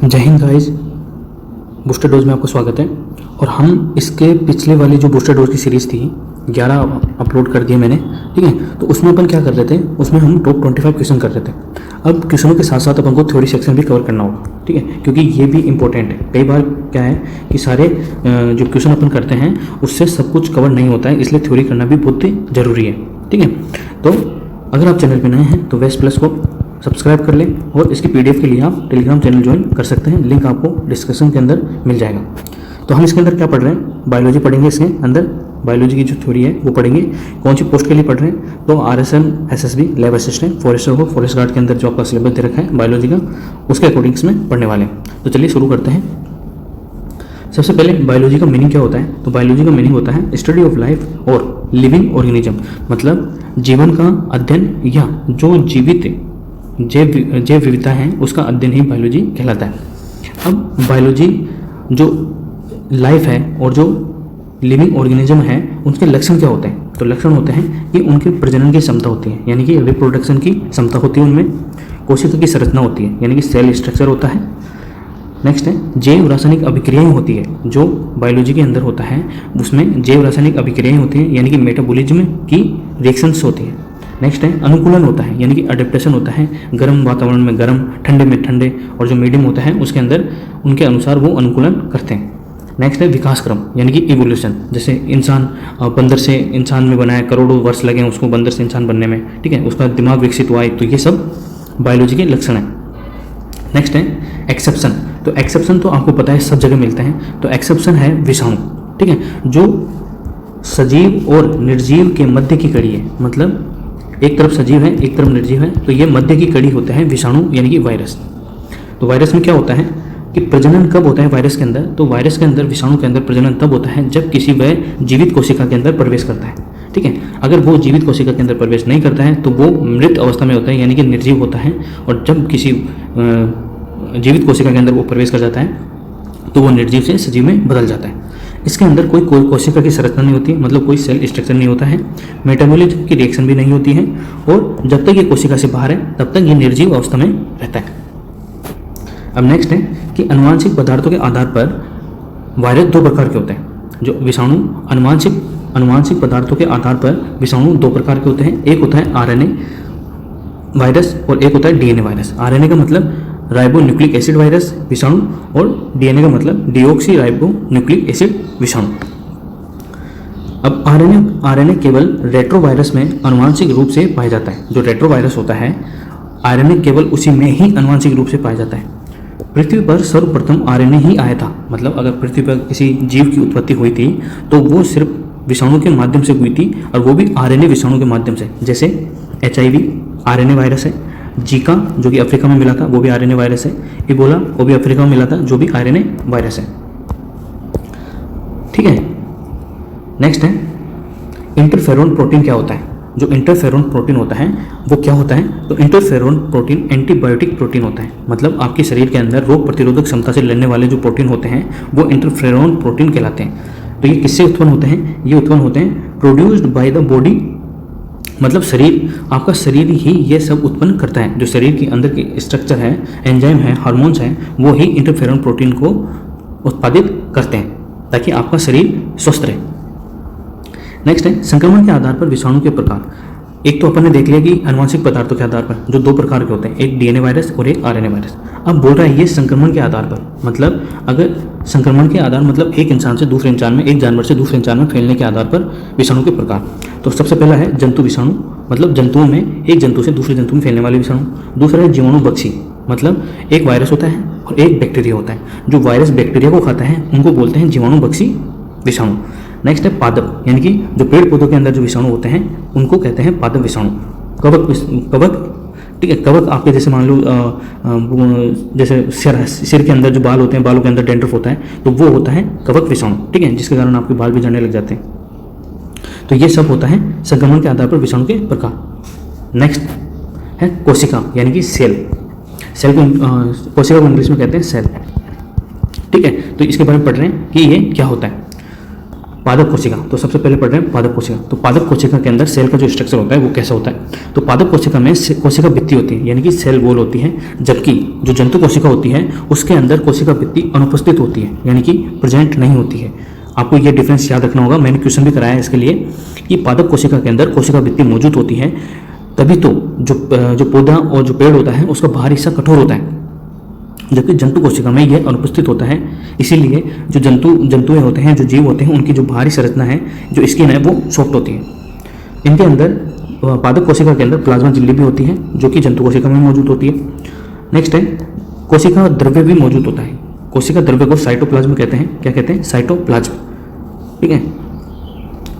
जय Hind guys. Booster dose में आपका स्वागत है। और हम इसके पिछले वाली जो बूस्टर डोज की सीरीज़ थी 11 अपलोड कर दिए मैंने, ठीक है। तो उसमें अपन क्या कर रहे थे, उसमें हम टॉप 25 क्वेश्चन कर रहे थे। अब क्वेश्चनों के साथ साथ अपन को थ्योरी सेक्शन भी कवर करना होगा, ठीक है, क्योंकि ये भी इंपॉर्टेंट है। कई बार क्या है कि सारे जो क्वेश्चन अपन करते हैं उससे सब कुछ कवर नहीं होता है, इसलिए थ्योरी करना भी बहुत ही ज़रूरी है, ठीक है। तो अगर आप चैनल पर नए हैं तो वेस्ट प्लस को सब्सक्राइब कर लें और इसकी पीडीएफ के लिए आप टेलीग्राम चैनल ज्वाइन कर सकते हैं, लिंक आपको डिस्क्रिप्शन के अंदर मिल जाएगा। तो हम इसके अंदर क्या पढ़ रहे हैं, बायोलॉजी पढ़ेंगे। इसके अंदर बायोलॉजी की जो थ्योरी है वो पढ़ेंगे। कौन सी पोस्ट के लिए पढ़ रहे हैं, तो RSN SSB lab assistant forester हो, फॉरेस्ट गार्ड के अंदर जो आपका सिलेबस दे रखा है बायोलॉजी का, उसके अकॉर्डिंग इसमें पढ़ने वाले हैं। तो चलिए शुरू करते हैं। सबसे पहले बायोलॉजी का मीनिंग क्या होता है, तो बायोलॉजी का मीनिंग होता है स्टडी ऑफ लाइफ और लिविंग ऑर्गेनिज्म, मतलब जीवन का अध्ययन या जो जीवित जैव विविधता है उसका अध्ययन ही बायोलॉजी कहलाता है। अब बायोलॉजी जो लाइफ है और जो लिविंग ऑर्गेनिज्म है उनके लक्षण क्या होते हैं, तो लक्षण होते हैं कि उनके प्रजनन की क्षमता होती है, यानी कि रिप्रोडक्शन की क्षमता होती है उनमें। कोशिका की संरचना होती है, यानी कि सेल स्ट्रक्चर होता है। नेक्स्ट है जैव रासायनिक अभिक्रियाएं होती है, जो बायोलॉजी के अंदर होता है उसमें जैव रासायनिक अभिक्रियाएं होती हैं, यानी कि मेटाबॉलिज्म की रिएक्शंस होती है। नेक्स्ट है अनुकूलन होता है, यानी कि अडेप्टेशन होता है। गर्म वातावरण में गर्म, ठंडे में ठंडे, और जो मीडियम होता है उसके अंदर उनके अनुसार वो अनुकूलन करते हैं। नेक्स्ट है विकास क्रम, यानी कि इवोल्यूशन। जैसे इंसान बंदर से इंसान में बना है, करोड़ों वर्ष लगे उसको बंदर से इंसान बनने में, ठीक है, उसका दिमाग विकसित हुआ है। तो ये सब बायोलॉजी के लक्षण हैं। नेक्स्ट है एक्सेप्शन। तो एक्सेप्शन तो आपको पता है सब जगह मिलते हैं। तो एक्सेप्शन है विषाणु, ठीक है, जो सजीव और निर्जीव के मध्य की कड़ी है, मतलब एक तरफ सजीव है एक तरफ निर्जीव है, तो ये मध्य की कड़ी होता है विषाणु, यानी कि वायरस। तो वायरस में क्या होता है कि प्रजनन कब होता है वायरस के अंदर, तो वायरस के अंदर विषाणु के अंदर प्रजनन तब होता है जब किसी वह जीवित कोशिका के अंदर प्रवेश करता है, ठीक है। अगर वो जीवित कोशिका के अंदर प्रवेश नहीं करता है तो वो मृत अवस्था में होता है, यानी कि निर्जीव होता है। और जब किसी जीवित कोशिका के अंदर वो प्रवेश कर जाता है तो वो निर्जीव से सजीव में बदल जाता है। इसके अंदर कोई कोशिका की संरचना नहीं होती, मतलब कोई सेल स्ट्रक्चर नहीं होता है, मेटाबॉलिज्म की रिएक्शन भी नहीं होती है, और जब तक ये कोशिका से बाहर है तब तक ये निर्जीव अवस्था में रहता है। अब नेक्स्ट है कि आनुवंशिक पदार्थों के आधार पर वायरस दो प्रकार के होते हैं। जो विषाणु आनुवंशिक पदार्थों के आधार पर विषाणु दो प्रकार के होते हैं। एक होता है RNA वायरस और एक होता है DNA वायरस। RNA का मतलब राइबो न्यूक्लिक एसिड वायरस विषाणु, और DNA का मतलब डीऑक्सी राइबो न्यूक्लिक एसिड विषाणु। अब RNA केवल रेट्रोवायरस में आनुवंशिक रूप से पाया जाता है। जो रेट्रोवायरस होता है RNA केवल उसी में ही आनुवंशिक रूप से पाया जाता है। पृथ्वी पर सर्वप्रथम RNA ही आया था, मतलब अगर पृथ्वी पर किसी जीव की उत्पत्ति हुई थी तो वो सिर्फ विषाणु के माध्यम से हुई थी, और वो भी RNA विषाणु के माध्यम से। जैसे HIV RNA वायरस है, जीका जो कि अफ्रीका में मिला था वो भी RNA वायरस है, इबोला वो भी अफ्रीका में मिला था जो भी RNA वायरस है, ठीक है। नेक्स्ट है इंटरफेरोन प्रोटीन क्या होता है। जो इंटरफेरोन प्रोटीन होता है वो क्या होता है, तो इंटरफेरोन प्रोटीन एंटीबायोटिक प्रोटीन होता है, मतलब आपके शरीर के अंदर रोग प्रतिरोधक क्षमता से लड़ने वाले जो प्रोटीन होते हैं वो इंटरफेरोन प्रोटीन कहलाते हैं। तो ये किससे उत्पन्न होते हैं, ये उत्पन्न होते हैं प्रोड्यूस्ड बाय द बॉडी, मतलब आपका शरीर ही ये सब उत्पन्न करता है। जो शरीर के अंदर की स्ट्रक्चर है, एंजाइम है, हार्मोन्स हैं, वो ही इंटरफेरोन प्रोटीन को उत्पादित करते हैं ताकि आपका शरीर स्वस्थ रहे। नेक्स्ट है संक्रमण के आधार पर विषाणु के प्रकार। एक तो अपन ने देख लिया कि आनुवंशिक पदार्थों के आधार पर जो दो प्रकार के होते हैं, एक DNA वायरस और एक RNA वायरस। अब बोल रहा है ये संक्रमण के आधार पर, मतलब अगर संक्रमण के आधार मतलब एक इंसान से दूसरे इंसान में, एक जानवर से दूसरे इंसान में फैलने के आधार पर विषाणु के प्रकार। तो सबसे पहला है जंतु विषाणु, मतलब जंतुओं में एक जंतु से दूसरे जंतु में फैलने वाले विषाणु। दूसरा है जीवाणु बक्सी, मतलब एक वायरस होता है और एक बैक्टीरिया होता है। जो वायरस बैक्टीरिया को खाता है उनको बोलते हैं जीवाणु बक्सी विषाणु। नेक्स्ट है पादप, यानी कि जो पेड़ पौधों के अंदर जो विषाणु होते हैं उनको कहते हैं पादप विषाणु। कवक, ठीक है, कवक आपके जैसे मान लो जैसे सिर के अंदर जो बाल होते हैं, बालों के अंदर डेंड्रफ होता है, तो वो होता है कवक विषाणु, ठीक है, जिसके कारण आपके बाल भी झड़ने लग जाते हैं। तो ये सब होता है संक्रमण के आधार पर विषाणु के प्रकार। नेक्स्ट है कोशिका, यानी कि सेल को कोशिका को इंग्लिश में कहते हैं सेल, ठीक है। तो इसके बारे में पढ़ रहे हैं कि ये क्या होता है। पादप कोशिका। तो सबसे पहले पढ़ रहे हैं पादप कोशिका। तो पादप कोशिका के अंदर सेल का जो स्ट्रक्चर होता है वो कैसा होता है। तो पादप कोशिका में कोशिका भित्ति होती है, यानी कि सेल वॉल होती है, जबकि जो जंतु कोशिका होती है उसके अंदर कोशिका भित्ति अनुपस्थित होती है, यानी कि प्रेजेंट नहीं होती है। आपको ये डिफरेंस याद रखना होगा, मैंने क्वेश्चन भी कराया है इसके लिए कि पादप कोशिका के अंदर कोशिका भित्ति मौजूद होती है, तभी तो जो पौधा और जो पेड़ होता है उसका बाहरी हिस्सा कठोर होता है, जबकि जंतु कोशिका में यह अनुपस्थित होता है। इसीलिए जो जंतुएं होते हैं, जो जीव होते हैं, उनकी जो बाहरी संरचना है, जो स्किन है, वो सॉफ्ट होती है। इनके अंदर पादप कोशिका के अंदर प्लाज्मा झिल्ली भी होती है, जो कि जंतु कोशिका में मौजूद होती है। नेक्स्ट है कोशिका द्रव्य भी मौजूद होता है। कोशिका द्रव्य को साइटोप्लाज्म कहते हैं। क्या कहते हैं? साइटोप्लाज्म। ठीक है।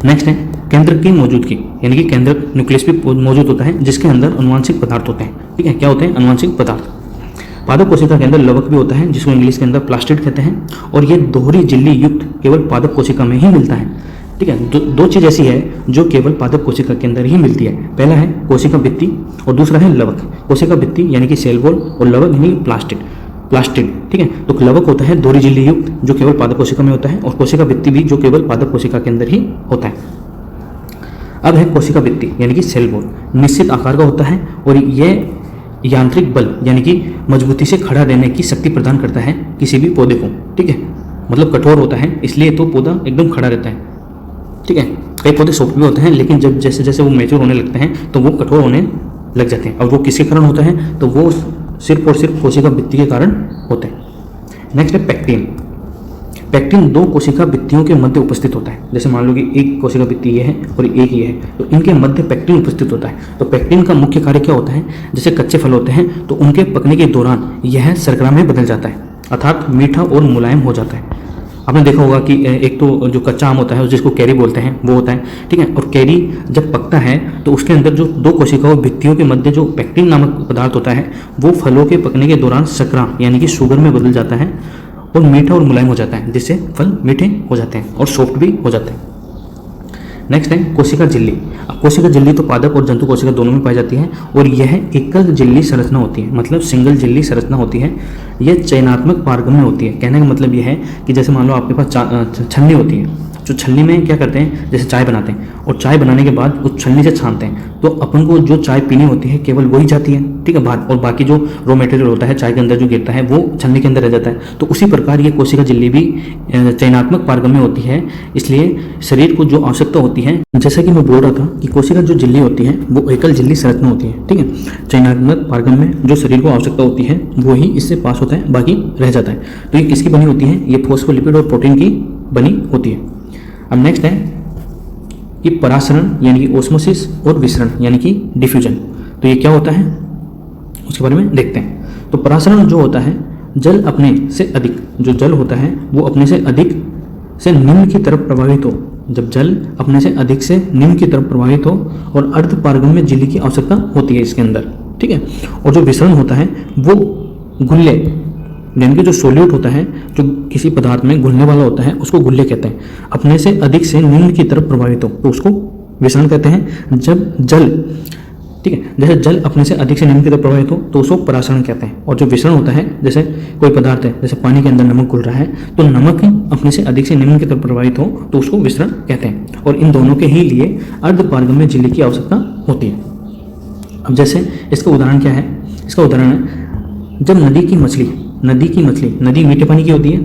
नेक्स्ट है केंद्र की मौजूदगी, यानी कि केंद्र न्यूक्लियस भी मौजूद होता है, जिसके अंदर अनुवांशिक पदार्थ होते हैं। ठीक है। क्या होते हैं? अनुवांशिक पदार्थ। पादप कोशिका के अंदर लवक भी होता है, जिसको इंग्लिश के अंदर प्लास्टिड कहते हैं, और ये दोहरी झिल्ली युक्त केवल पादप कोशिका में ही मिलता है। ठीक है। दो चीज़ ऐसी है जो केवल पादप कोशिका के अंदर ही मिलती है। पहला है कोशिका भित्ति और दूसरा है लवक। कोशिका भित्ति यानी कि सेल वॉल और लवक यानी प्लास्टिड। ठीक है। तो लवक होता है दोहरी झिल्ली युक्त, जो केवल पादप कोशिका में होता है, और कोशिका भित्ति भी जो केवल पादप कोशिका के अंदर ही होता है। अब है कोशिका भित्ति यानी कि सेल वॉल। निश्चित आकार का होता है और यह यांत्रिक बल यानी कि मजबूती से खड़ा रहने की शक्ति प्रदान करता है किसी भी पौधे को। ठीक है। मतलब कठोर होता है, इसलिए तो पौधा एकदम खड़ा रहता है। ठीक है। कई पौधे सॉफ्ट भी होते हैं, लेकिन जब जैसे जैसे वो मैच्योर होने लगते हैं तो वो कठोर होने लग जाते हैं। और वो किसके कारण होता है? तो वो सिर्फ और सिर्फ कोशिका भित्ति के कारण होते हैं। नेक्स्ट है पैक्टिन। पैक्टिन दो कोशिका भित्तियों के मध्य उपस्थित होता है। जैसे मान लो कि एक कोशिका भित्ति ये है और एक ये है, तो इनके मध्य पैक्टिन उपस्थित होता है। तो पैक्टिन का मुख्य कार्य क्या होता है? जैसे कच्चे फल होते हैं तो उनके पकने के दौरान यह शर्करा में बदल जाता है, अर्थात मीठा और मुलायम हो जाता है। आपने देखा होगा कि एक तो जो कच्चा आम होता है जिसको कैरी बोलते हैं वो होता है। ठीक है। और कैरी जब पकता है तो उसके अंदर जो दो कोशिकाओं भित्तियों के मध्य जो पैक्टिन नामक पदार्थ होता है वो फलों के पकने के दौरान शर्करा यानी कि शुगर में बदल जाता है और मीठा और मुलायम हो जाता है, जिससे फल मीठे हो जाते हैं और सॉफ्ट भी हो जाते हैं। नेक्स्ट है कोशिका झिल्ली। अब कोशिका झिल्ली तो पादप और जंतु कोशिका दोनों में पाई जाती है और यह एकल झिल्ली संरचना होती है, मतलब सिंगल झिल्ली संरचना होती है। यह चयनात्मक पारगम्य होती है। कहने का मतलब यह है कि जैसे मान लो आपके पास छलनी होती है, जो छलनी में क्या करते हैं, जैसे चाय बनाते हैं और चाय बनाने के बाद उस छलनी से छानते हैं, तो अपन को जो चाय पीनी होती है केवल वही जाती है। ठीक है। बाहर, और बाकी जो रॉ मटेरियल होता है चाय के अंदर जो गिरता है वो छलनी के अंदर रह जाता है। तो उसी प्रकार ये कोशिका झिल्ली भी चयनात्मक पारगम्य होती है, इसलिए शरीर को जो आवश्यकता होती है, जैसा कि मैं बोल रहा था कि कोशिका जो झिल्ली होती है वो एकल झिल्ली संरचना होती है। ठीक है। चयनात्मक पारगम्य जो शरीर को आवश्यकता होती है वो ही इससे पास होता है, बाकी रह जाता है। तो ये किसकी बनी होती है? ये फॉस्फोलिपिड और प्रोटीन की बनी होती है। अब नेक्स्ट है कि परासरण यानी कि ओस्मोसिस और विसरण यानी कि डिफ्यूजन। तो ये क्या होता है उसके बारे में देखते हैं। तो परासरण जो होता है, जल अपने से अधिक, जो जल होता है वो अपने से अधिक से निम्न की तरफ प्रवाहित हो। जब जल अपने से अधिक से निम्न की तरफ प्रवाहित हो और अर्ध पारगम्य झिल्ली की आवश्यकता होती है इसके अंदर। ठीक है। और जो विसरण होता है वो गुल्ले यानी कि जो सोल्यूट होता है, जो किसी पदार्थ में घुलने वाला होता है, उसको गुल्ले कहते हैं। अपने से अधिक से निम्न की तरफ प्रवाहित हो तो उसको विसरण कहते हैं। जब जल, ठीक है, जैसे जल अपने से अधिक से निम्न की तरफ प्रवाहित हो तो उसको परासरण कहते हैं। और जो विसरण होता है, जैसे कोई पदार्थ है, जैसे पानी के अंदर नमक घुल रहा है, तो नमक अपने से अधिक से निम्न की तरफ प्रवाहित हो तो उसको विसरण कहते हैं। और इन दोनों के ही लिए अर्ध पारगम्य झिल्ली की आवश्यकता होती है। अब जैसे इसका उदाहरण क्या है? इसका उदाहरण है जब नदी की मछली, नदी मीठे पानी की होती है।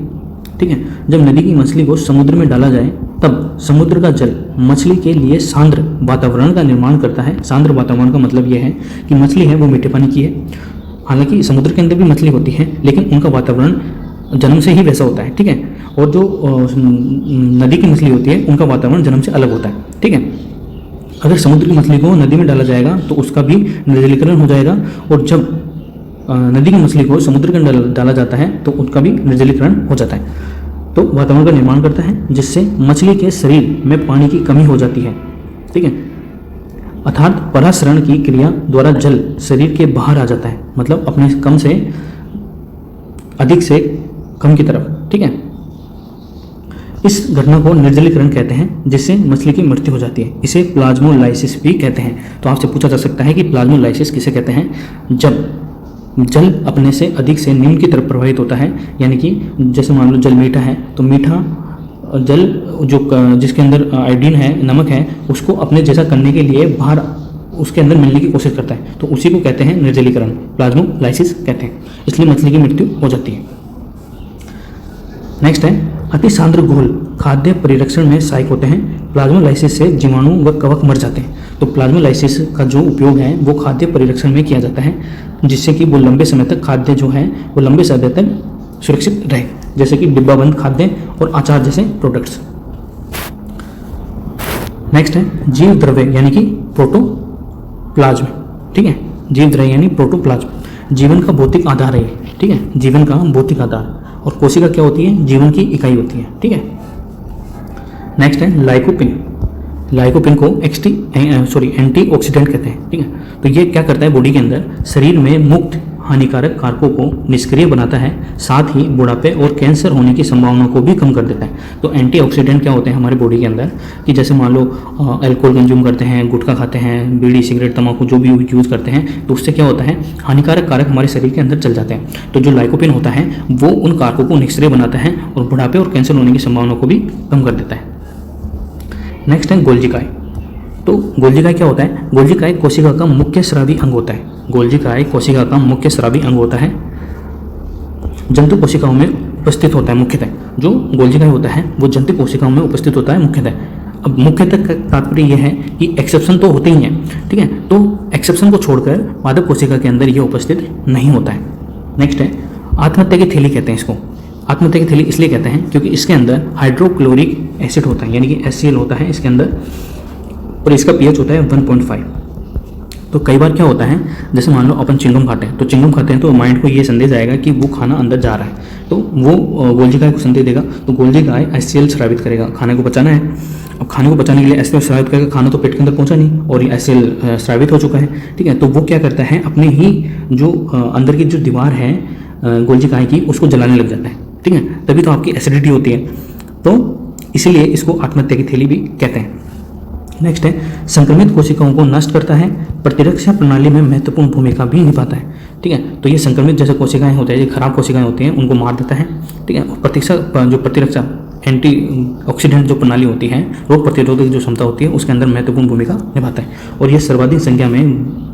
ठीक है। जब नदी की मछली को समुद्र में डाला जाए तब समुद्र का जल मछली के लिए सांद्र वातावरण का निर्माण करता है। सांद्र वातावरण का मतलब यह है कि मछली है वो मीठे पानी की है। हालांकि समुद्र के अंदर भी मछली होती है, लेकिन उनका वातावरण जन्म से ही वैसा होता है। ठीक है। और जो नदी की मछली होती है उनका वातावरण जन्म से अलग होता है। ठीक है। अगर समुद्र की मछली को नदी में डाला जाएगा तो उसका भी निर्जलीकरण हो जाएगा, और जब नदी की मछली को समुद्र के अंदर डाला जाता है तो उसका भी निर्जलीकरण हो जाता है। तो वातावरण का निर्माण करता है, जिससे मछली के शरीर में पानी की कमी हो जाती है। ठीक है। अर्थात परासरण की क्रिया द्वारा जल शरीर के बाहर आ जाता है, मतलब अपने कम से अधिक से कम की तरफ। ठीक है। इस घटना को निर्जलीकरण कहते हैं, जिससे मछली की मृत्यु हो जाती है। इसे प्लाज्मोलाइसिस भी कहते हैं। तो आपसे पूछा जा सकता है कि प्लाज्मोलाइसिस किसे कहते हैं? जब जल अपने से अधिक से निम्न की तरफ प्रवाहित होता है, यानी कि जैसे मान लो जल मीठा है तो मीठा जल जो जिसके अंदर आयोडीन है, नमक है, उसको अपने जैसा करने के लिए बाहर उसके अंदर मिलने की कोशिश करता है, तो उसी को कहते हैं निर्जलीकरण, प्लाज्मोलाइसिस कहते हैं। इसलिए मछली की मृत्यु हो जाती है। नेक्स्ट है अति सांद्र घोल खाद्य परिरक्षण में सहायक होते हैं। प्लाज्मोलाइसिस से जीवाणु व कवक मर जाते हैं। तो प्लाज्मोलाइसिस का जो उपयोग है वो खाद्य परिरक्षण में किया जाता है, जिससे कि वो लंबे समय तक खाद्य जो है वो लंबे समय तक सुरक्षित रहे, जैसे कि डिब्बाबंद खाद्य और अचार जैसे प्रोडक्ट्स। नेक्स्ट है जीव द्रव्य यानी कि प्रोटोप्लाज्म। ठीक है, जीव द्रव्य यानी प्रोटोप्लाज्म जीवन का भौतिक आधार है। ठीक है, जीवन का भौतिक आधार। और कोशिका क्या होती है? जीवन की इकाई होती है। ठीक है। नेक्स्ट है लाइकोपिन। लाइकोपिन को एंटीऑक्सीडेंट कहते हैं। ठीक है, तो ये क्या करता है? बॉडी के अंदर शरीर में मुक्त हानिकारक कारकों को निष्क्रिय बनाता है, साथ ही बुढ़ापे और कैंसर होने की संभावना को भी कम कर देता है। तो एंटीऑक्सीडेंट क्या होते हैं हमारे बॉडी के अंदर कि जैसे मान लो अल्कोहल कंज्यूम करते हैं, गुटखा खाते हैं, बीड़ी सिगरेट तंबाकू जो भी यूज़ करते हैं, तो उससे क्या होता है? हानिकारक कारक हमारे शरीर के अंदर चल जाते हैं। तो जो लाइकोपिन होता है वो उन कारकों को निष्क्रिय बनाता है और बुढ़ापे और कैंसर होने की संभावना को भी कम कर देता है। नेक्स्ट है गोल्जी काय। तो गोल्जी काय क्या होता है? गोल्जी काय कोशिका का मुख्य स्रावी अंग होता है। गोल्जी काय कोशिका का मुख्य स्रावी अंग होता है, जंतु कोशिकाओं में उपस्थित होता है मुख्यतः। जो गोल्जी काय होता है वो जंतु कोशिकाओं में उपस्थित होता है मुख्यतः। अब मुख्यतः का तात्पर्य यह है कि एक्सेप्शन तो होते ही हैं। ठीक है, तो एक्सेप्शन को छोड़कर पादप कोशिका के अंदर यह उपस्थित नहीं होता है। नेक्स्ट है आत्महत्या की थैली कहते हैं इसको। आत्महत्या की थैली इसलिए कहते हैं क्योंकि इसके अंदर हाइड्रोक्लोरिक एसिड होता है, यानी कि HCl होता है इसके अंदर, और इसका pH होता है 1.5। तो कई बार क्या होता है, जैसे मान लो अपन चिंगम खाते हैं, तो चिंगम खाते हैं तो माइंड को ये संदेश आएगा कि वो खाना अंदर जा रहा है, तो वो गोल्जी काय को संदेश देगा। तो गोल्जी काय HCl स्रावित करेगा, खाने को पचाना है। अब खाने को बचाने के लिए HCl स्रावित करेगा, खाना तो पेट के अंदर पहुंचा नहीं और ये HCl स्रावित हो चुका है। ठीक है, तो वो क्या करता है? अपने ही जो अंदर की जो दीवार है गोल्जी काय की, उसको जलाने लग जाता है। ठीक है, तभी तो आपकी एसिडिटी होती है। तो इसीलिए इसको आत्महत्या की थैली भी कहते हैं। नेक्स्ट है संक्रमित कोशिकाओं को नष्ट करता है, प्रतिरक्षा प्रणाली में महत्वपूर्ण भूमिका भी निभाता है। ठीक है, तो ये संक्रमित जैसे कोशिकाएं होते हैं, ये खराब कोशिकाएं होती हैं, उनको मार देता है। ठीक है, प्रतिरक्षा एंटीऑक्सीडेंट जो प्रणाली होती है, रोग प्रतिरोधक जो क्षमता होती है, उसके अंदर महत्वपूर्ण भूमिका निभाता है। और ये सर्वाधिक संख्या में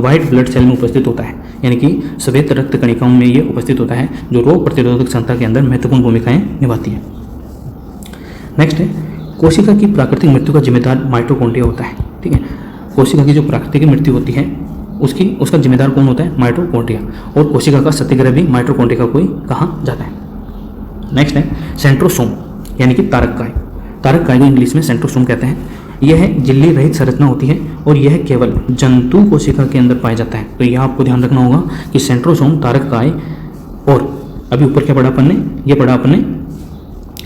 वाइट ब्लड सेल में उपस्थित होता है, यानी कि श्वेत रक्त कणिकाओं में ये उपस्थित होता है, जो रोग प्रतिरोधक क्षमता के अंदर महत्वपूर्ण भूमिकाएं निभाती है। नेक्स्ट है कोशिका की प्राकृतिक मृत्यु का जिम्मेदार माइटोकॉन्ड्रिया होता है। ठीक है, कोशिका की जो प्राकृतिक मृत्यु होती है उसका जिम्मेदार कौन होता है? माइटोकॉन्ड्रिया। और कोशिका का सत्याग्रह भी माइटोकॉन्ड्रिया का कोई कहा जाता है। नेक्स्ट है सेंट्रोसोम यानी कि तारक काय। तारक काय को इंग्लिश में सेंट्रोसोम कहते हैं। यह झिल्ली रहित संरचना होती है और यह केवल जंतु कोशिका के अंदर पाया जाता है। तो यह आपको ध्यान रखना होगा कि सेंट्रोसोम, तारक काय और अभी ऊपर क्या पढ़ा अपन ने? ये पढ़ा अपन ने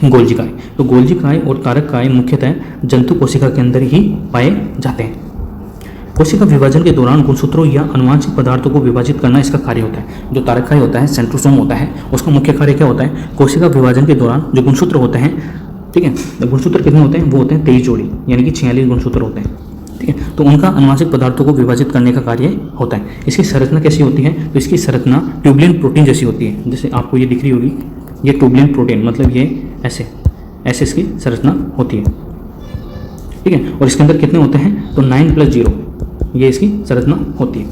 गोल्जी काय। तो गोल्जी काय और तारक काय मुख्यतः जंतु कोशिका के अंदर ही पाए जाते हैं। कोशिका विभाजन के दौरान गुणसूत्रों या अनुवांशिक पदार्थों को विभाजित करना इसका कार्य होता है। जो तारक काय होता है, सेंट्रोसोम होता है, उसका मुख्य कार्य क्या होता है? कोशिका विभाजन के दौरान जो गुणसूत्र होते हैं, ठीक है, गुणसूत्र कितने होते हैं? वो होते हैं 23 जोड़ी, यानी कि 46 गुणसूत्र होते हैं। ठीक है, तो उनका अनुवांशिक पदार्थों को विभाजित करने का कार्य होता है। इसकी संरचना कैसी होती है? तो इसकी संरचना ट्यूबुलिन प्रोटीन जैसी होती है। जैसे आपको ये दिख रही होगी, ये ट्यूबुलिन प्रोटीन, मतलब ये ऐसे इसकी संरचना होती है। ठीक है, और इसके अंदर कितने होते हैं? तो 9+0 ये इसकी संरचना होती है।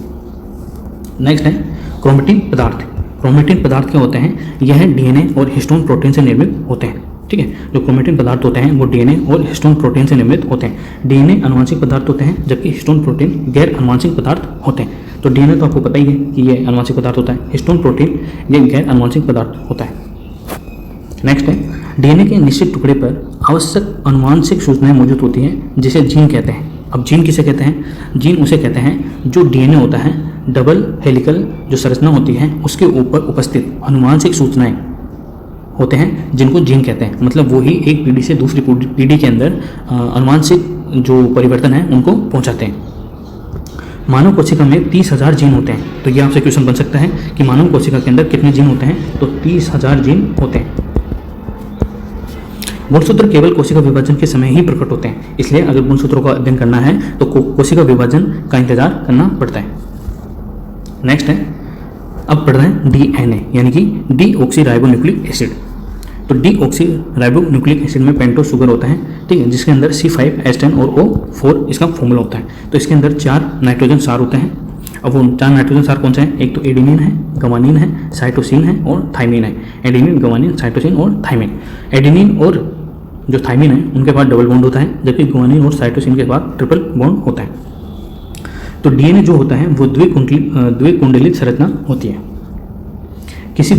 नेक्स्ट है क्रोमेटिन पदार्थ। क्रोमेटिन पदार्थ क्या होते हैं? यह डीएनए और हिस्टोन प्रोटीन से निर्मित होते हैं। ठीक है, जो क्रोमेटिन पदार्थ होते हैं वो डीएनए और हिस्टोन प्रोटीन से निर्मित होते हैं। डीएनए आनुवंशिक पदार्थ होते हैं, जबकि हिस्टोन प्रोटीन गैर आनुवंशिक पदार्थ होते हैं। तो डीएनए तो आपको पता ही है कि ये आनुवंशिक पदार्थ होता है, हिस्टोन प्रोटीन ये गैर आनुवंशिक पदार्थ होता है। नेक्स्ट है डीएनए के निश्चित टुकड़े पर आवश्यक आनुवंशिक सूचनाएं मौजूद होती हैं, जिसे जीन कहते हैं। अब जीन किसे कहते हैं? जीन उसे कहते हैं जो डीएनए होता है, डबल हेलिकल जो संरचना होती है, उसके ऊपर उपस्थित आनुवंशिक सूचनाएं होते हैं, जिनको जीन कहते हैं। मतलब वो ही एक पीढ़ी से दूसरी पीढ़ी के अंदर आनुवंशिक जो परिवर्तन है उनको पहुंचाते हैं। मानव कोशिका में 30,000 जीन होते हैं। तो ये आपसे क्वेश्चन बन सकता है कि मानव कोशिका के अंदर कितने जीन होते हैं? तो 30,000 जीन होते हैं। गुणसूत्र केवल कोशिका विभाजन के समय ही प्रकट होते हैं, इसलिए अगर गुणसूत्रों का अध्ययन करना है तो कोशिका विभाजन का इंतजार करना पड़ता है। नेक्स्ट है अब पढ़ रहे हैं डीएनए यानी कि डीऑक्सी राइबोन्यूक्लिक एसिड। तो डीऑक्सी राइबो न्यूक्लिक एसिड में पेंटोस शुगर होता है, ठीक है, जिसके अंदर C5H10 और O4 इसका फॉर्मूला होता है। तो इसके अंदर 4 नाइट्रोजन सार होते हैं। अब वो 4 नाइट्रोजन सार कौन से हैं? एक तो एडेनिन है, गवानिन है, साइटोसिन है और थाइमिन है। एडेनिन, गवानिन, साइटोसिन और थाइमिन। एडेनिन और जो थाइमिन है उनके पास डबल बॉन्ड होता है, जबकि गवानिन और साइटोसिन के पास ट्रिपल बॉन्ड होता है। तो डीएनए जो होता है वो द्विकुंडलित संरचना होती है। किसी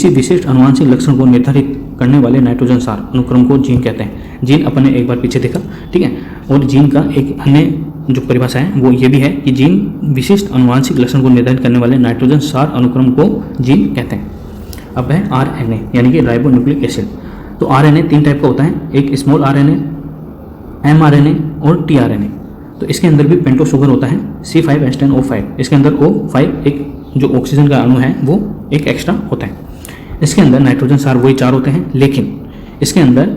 विशिष्ट अनुवांशिक लक्षण को निर्धारित करने वाले नाइट्रोजन सार अनुक्रम को जीन कहते हैं। जीन अपन ने एक बार पीछे देखा, ठीक है। और जीन का एक अन्य जो परिभाषा है वो ये भी है कि जीन विशिष्ट अनुवांशिक लक्षण को निर्धारित करने वाले नाइट्रोजन सार अनुक्रम को जीन कहते हैं। अब है आरएनए यानी कि राइबो न्यूक्लिक एसिड। तो आरएनए 3 टाइप का होता है, एक स्मॉल आरएनए, एमआरएनए और टीआरएनए। तो इसके अंदर भी पेंटोस शुगर होता है, C5H10O5। इसके अंदर O5 एक जो ऑक्सीजन का अणु है वो एक एक्स्ट्रा होता है। इसके अंदर नाइट्रोजन सार वही 4 होते हैं, लेकिन इसके अंदर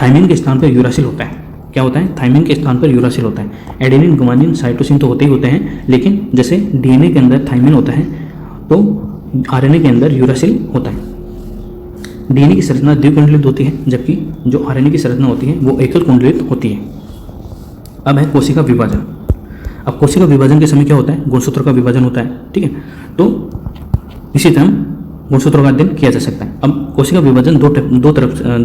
थाइमिन के स्थान पर यूरासिल होता है। क्या होता है? थाइमिन के स्थान पर यूरासिल होता है। एडेनिन, गुआनिन, साइटोसिन तो होते ही होते हैं, लेकिन जैसे डीएनए के अंदर थाइमिन होता है तो आरएनए के अंदर यूरासिल होता है। डीएनए की संरचना द्विकुंडलित होती है, जबकि जो आरएनए की संरचना होती है वो एकल कुंडलित होती है। अब है कोशिका विभाजन। अब कोशिका विभाजन के समय क्या होता है? गुणसूत्र का विभाजन होता है, ठीक है। तो इसी तरह गुणसूत्रों का अध्ययन किया जा सकता है। अब कोशिका विभाजन दो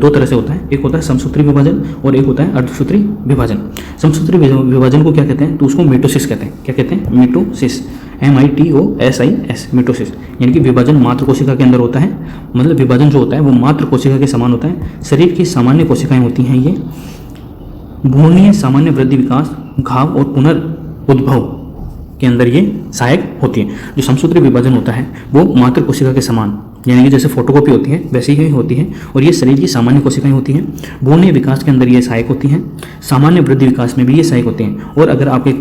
तरह से होता है। एक होता है समसूत्री विभाजन और एक होता है अर्धसूत्री विभाजन। समसूत्री विभाजन को क्या कहते हैं? तो उसको मिटोसिस कहते हैं। क्या कहते हैं? Mitosis, MITOSIS, mitosis. यानी कि विभाजन मात्र कोशिका के अंदर होता है। मतलब विभाजन जो होता है वो मात्र कोशिका के समान होता है। शरीर की सामान्य कोशिकाएं होती हैं ये। भ्रूणीय सामान्य वृद्धि, विकास, घाव और पुनर्उद्भव के अंदर ये सहायक होती है। जो समसूत्री विभाजन होता है वो मात्र कोशिका के समान, यानी कि जैसे फोटोकॉपी होती है वैसी ही होती है, और ये शरीर की सामान्य कोशिकाएं होती हैं। भ्रूणीय विकास के अंदर ये सहायक होती हैं। सामान्य वृद्धि विकास में भी ये सहायक होते हैं। और अगर आपके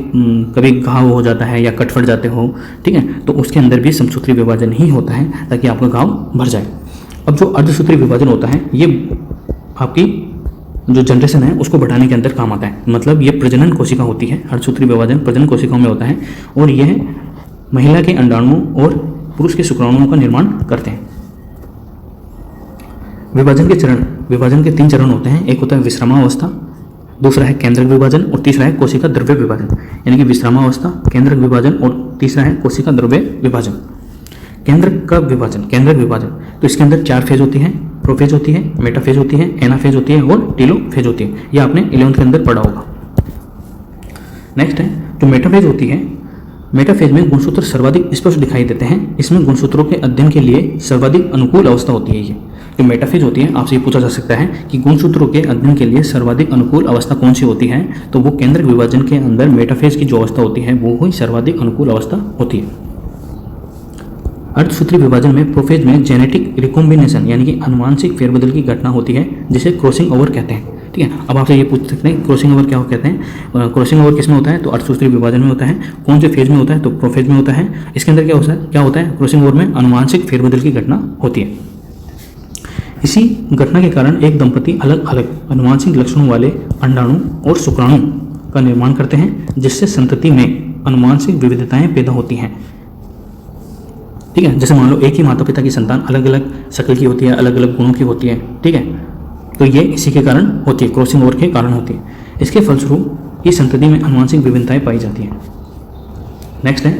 कभी घाव हो जाता है या कट फट जाते हो, ठीक है, तो उसके अंदर भी समसूत्री विभाजन ही होता है ताकि आपका घाव भर जाए। अब जो अर्धसूत्री विभाजन होता है ये आपकी जो जनरेशन है उसको बढ़ाने के अंदर काम आता है। मतलब ये प्रजनन कोशिका होती है। अर्धसूत्री विभाजन प्रजनन कोशिकाओं में होता है और यह महिला के अंडाणुओं और पुरुष के शुक्राणुओं का निर्माण करते हैं। विभाजन के 3 चरण होते हैं। एक होता है विश्रामावस्था, दूसरा है केंद्रक विभाजन और तीसरा है कोशिका द्रव्य विभाजन। यानी कि विश्रामावस्था, केंद्रक विभाजन और तीसरा है कोशिका द्रव्य विभाजन। केंद्रक विभाजन तो इसके अंदर 4 फेज होती हैं। प्रोफेज होती है, मेटाफेज होती है, एनाफेज होती है और टेलोफेज होती है। यह आपने 11th के अंदर पढ़ा होगा। नेक्स्ट है जो मेटाफेज होती है। मेटाफेज में गुणसूत्र सर्वाधिक स्पष्ट दिखाई देते हैं। इसमें गुणसूत्रों के अध्ययन के लिए सर्वाधिक अनुकूल अवस्था होती है। ये जो मेटाफेज होती है, आपसे ये पूछा जा सकता है कि गुणसूत्रों के अध्ययन के लिए सर्वाधिक अनुकूल अवस्था कौन सी होती है? तो वो केंद्रक विभाजन के अंदर मेटाफेज की जो अवस्था होती है वो ही सर्वाधिक अनुकूल अवस्था होती है। अर्धसूत्री विभाजन में प्रोफेज में जेनेटिक रिकॉम्बिनेशन यानी कि अनुवांशिक फेरबदल की घटना होती है, जिसे क्रॉसिंग ओवर कहते हैं, ठीक है। अब आपसे ये पूछ सकते हैं क्रॉसिंग ओवर क्या कहते हैं? क्रॉसिंग ओवर किस में होता है? तो अर्धसूत्री विभाजन में होता है। कौन से फेज में होता है? तो प्रोफेज में होता है। इसके अंदर क्या होता है? क्रॉसिंग ओवर में अनुवांशिक फेरबदल की घटना होती है। इसी घटना के कारण एक दंपति अलग अलग अनुवांशिक लक्षणों वाले अंडाणु और शुक्राणु का निर्माण करते हैं, जिससे संतति में अनुवांशिक विविधताएं पैदा होती हैं, ठीक है। जैसे मान लो एक ही माता पिता की संतान अलग अलग शक्ल की होती है, अलग अलग गुणों की होती है, ठीक है। तो ये इसी के कारण होती है, क्रॉसिंग ओवर के कारण होती है। इसके फलस्वरूप इस संतति में अनुवांशिक विभिन्नताएं पाई जाती हैं। नेक्स्ट है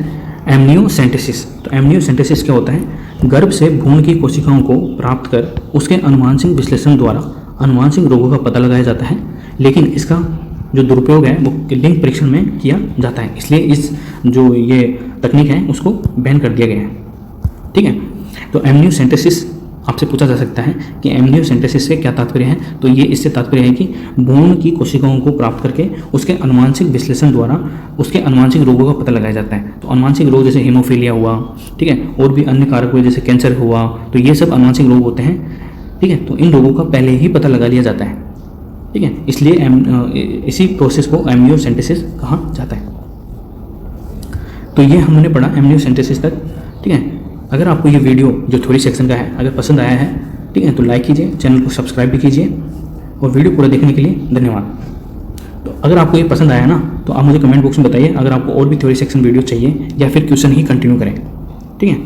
एमनियोसेंटेसिस। तो एमनियोसेंटेसिस क्या होता है? गर्भ से भ्रूण की कोशिकाओं को प्राप्त कर उसके अनुवांशिक विश्लेषण द्वारा अनुवांशिक रोगों का पता लगाया जाता है, लेकिन इसका जो दुरुपयोग है वो लिंग परीक्षण में किया जाता है। इसलिए इस जो ये तकनीक है उसको बैन कर दिया गया है, ठीक है। तो एमनियोसेंटेसिस आपसे पूछा जा सकता है कि एमनियोसेंटेसिस से क्या तात्पर्य है? तो ये इससे तात्पर्य है कि भ्रूण की कोशिकाओं को प्राप्त करके उसके अनुवांशिक विश्लेषण द्वारा उसके अनुवांशिक रोगों का पता लगाया जाता है। तो अनुवांशिक रोग जैसे हीमोफीलिया हुआ, ठीक है, और भी अन्य कारक हुए जैसे कैंसर हुआ, तो ये सब अनुवांशिक रोग होते हैं, ठीक है। तो इन रोगों का पहले ही पता लगा लिया जाता है, ठीक है। इसलिए इसी प्रोसेस को एमनियोसेंटेसिस कहा जाता है। तो ये हमने पढ़ा एमनियोसेंटेसिस तक, ठीक है। अगर आपको ये वीडियो जो थ्योरी सेक्शन का है अगर पसंद आया है, ठीक है, तो लाइक कीजिए, चैनल को सब्सक्राइब भी कीजिए, और वीडियो पूरा देखने के लिए धन्यवाद। तो अगर आपको ये पसंद आया ना तो आप मुझे कमेंट बॉक्स में बताइए अगर आपको और भी थ्योरी सेक्शन वीडियो चाहिए या फिर क्वेश्चन ही कंटिन्यू करें, ठीक है।